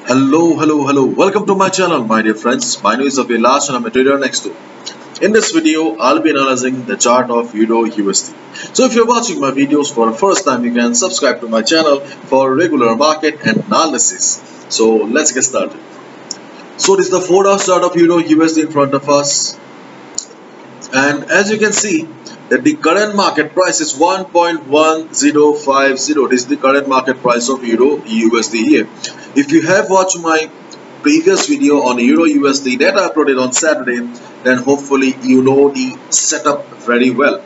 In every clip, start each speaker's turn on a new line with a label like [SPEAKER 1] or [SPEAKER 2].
[SPEAKER 1] Hello. Welcome to my channel, my dear friends. My name is Abhilash and I'm a trader next door. In this video, I'll be analyzing the chart of Euro USD. So if you're watching my videos for the first time, you can subscribe to my channel for regular market analysis. So let's get started. So this is the 4-hour chart of Euro USD in front of us. And as you can see, that the current market price is 1.1050. This is the current market price of Euro USD here. If you have watched my previous video on Euro USD that I uploaded on Saturday, then hopefully you know the setup very well.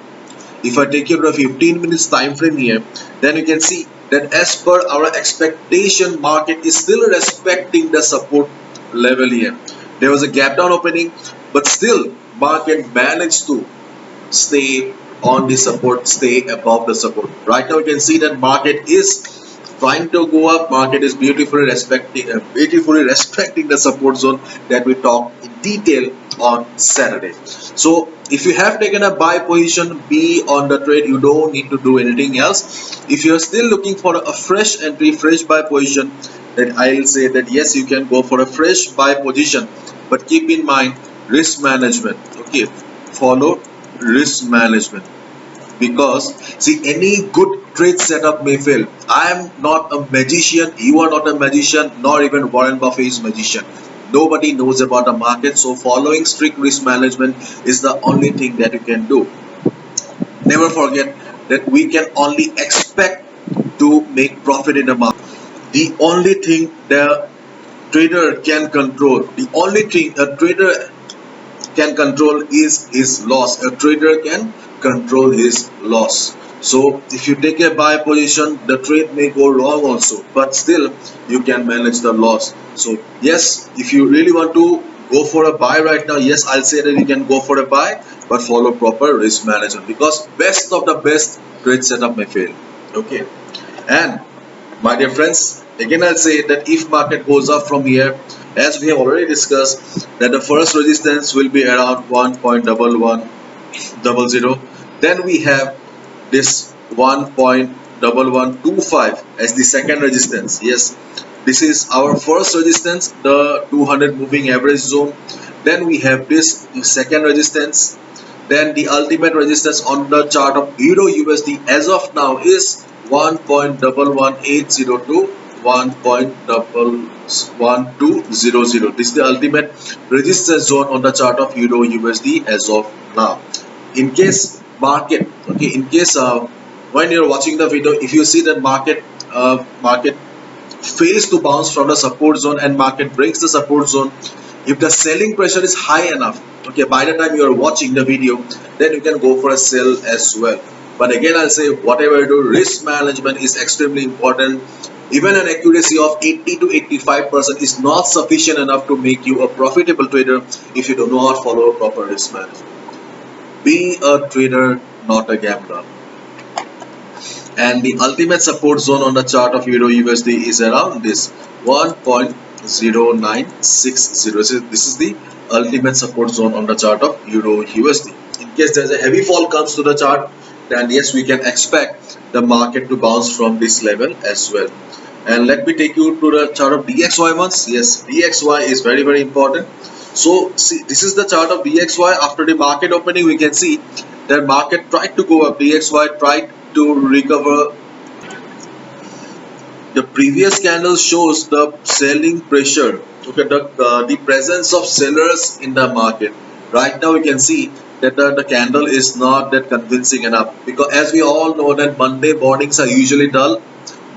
[SPEAKER 1] If I take you to a 15 minutes time frame here, then you can see that as per our expectation, market is still respecting the support level here. There was a gap down opening, but still market managed to stay on the support, stay above the support. Right now you can see that market is trying to go up. Market is beautifully respecting the support zone that we talked in detail on Saturday. So if you have taken a buy position, be on the trade. You don't need to do anything else. If you're still looking for a fresh entry, fresh buy position, then I'll say that yes, you can go for a fresh buy position, but keep in mind risk management. Okay, follow risk management, because see, any good trade setup may fail. I am not a magician, you are not a magician, nor even Warren Buffett is a magician. Nobody knows about the market, so following strict risk management is the only thing that you can do. Never forget that we can only expect to make profit in the market. The only thing the trader can control, the only thing a trader can control is his loss. A trader can control his loss. So if you take a buy position, the trade may go wrong also, but still you can manage the loss. So yes, if you really want to go for a buy right now, yes, I'll say that you can go for a buy, but follow proper risk management, because best of the best trade setup may fail. Okay, and my dear friends, again I'll say that if market goes up from here, as we have already discussed, that the first resistance will be around 1.1100. Then we have this 1.1125 as the second resistance. Yes, this is our first resistance, the 200 moving average zone. Then we have this second resistance. Then the ultimate resistance on the chart of Euro USD as of now is 1.11802 to 1.1200. This is the ultimate resistance zone on the chart of Euro USD as of now. In case market, okay, in case when you're watching the video, if you see that market fails to bounce from the support zone and market breaks the support zone, if the selling pressure is high enough, okay, by the time you are watching the video, then you can go for a sell as well. But again, I'll say whatever you do, risk management is extremely important. Even an accuracy of 80 to 85% is not sufficient enough to make you a profitable trader if you do not follow proper risk management. Be a trader, not a gambler. And the ultimate support zone on the chart of Euro USD is around this 1.0960. So this is the ultimate support zone on the chart of Euro USD. In case there's a heavy fall comes to the chart, then yes, we can expect the market to bounce from this level as well. And let me take you to the chart of DXY once. Yes, DXY is very important. So see, this is the chart of DXY. After the market opening, we can see that market tried to go up. DXY tried to recover. The previous candle shows the selling pressure. Okay, the presence of sellers in the market. Right now we can see that the candle is not that convincing enough, because as we all know that Monday mornings are usually dull.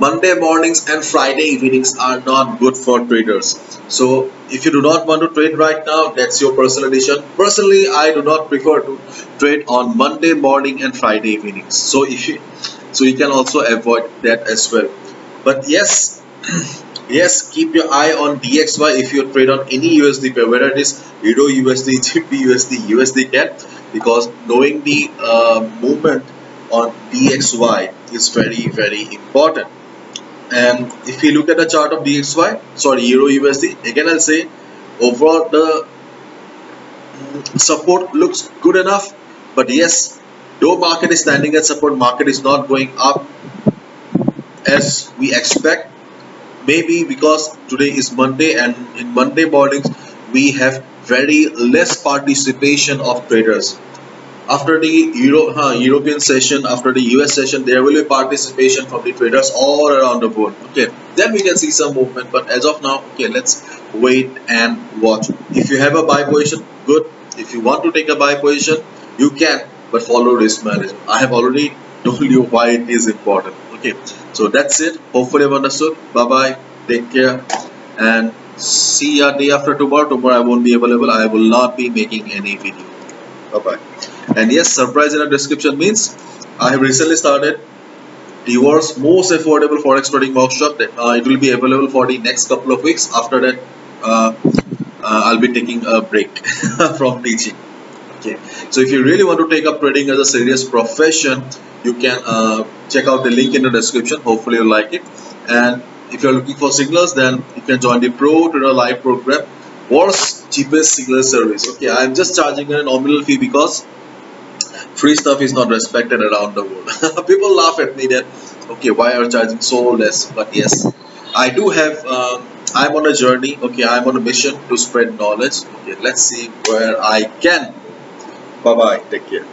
[SPEAKER 1] Monday mornings and Friday evenings are not good for traders. So if you do not want to trade right now, that's your personal decision. Personally, I do not prefer to trade on Monday morning and Friday evenings. So you can also avoid that as well. But yes, yes, keep your eye on DXY if you trade on any USD pair, whether it is Euro USD, GBP USD, USD CAD, because knowing the movement on DXY is very important. And if you look at the chart of DXY, sorry, Euro USD, again I'll say overall the support looks good enough. But yes, though market is standing at support, market is not going up as we expect. Maybe because today is Monday, and in Monday mornings we have very less participation of traders. After the European session, after the US session, there will be participation from the traders all around the world. Okay, then we can see some movement. But as of now, okay, let's wait and watch. If you have a buy position, good. If you want to take a buy position, you can, but follow risk management. I have already told you why it is important. Okay, so that's it. Hopefully, I've understood. Bye bye. Take care and see ya day after tomorrow. Tomorrow I won't be available. I will not be making any video. Bye bye. And yes, surprise in the description means I have recently started the world's most affordable forex trading workshop. That it will be available for the next couple of weeks. After that, uh, I'll be taking a break from teaching. Okay. So if you really want to take up trading as a serious profession, you can check out the link in the description. Hopefully you like it. And if you're looking for signals, then you can join the Pro Trader Live program. World's cheapest signal service. Okay, I'm just charging a nominal fee because free stuff is not respected around the world. People laugh at me that okay, why are you charging so less? But yes, I do have. I'm on a journey. Okay, I'm on a mission to spread knowledge. Okay, let's see where I can. Bye bye. Take care.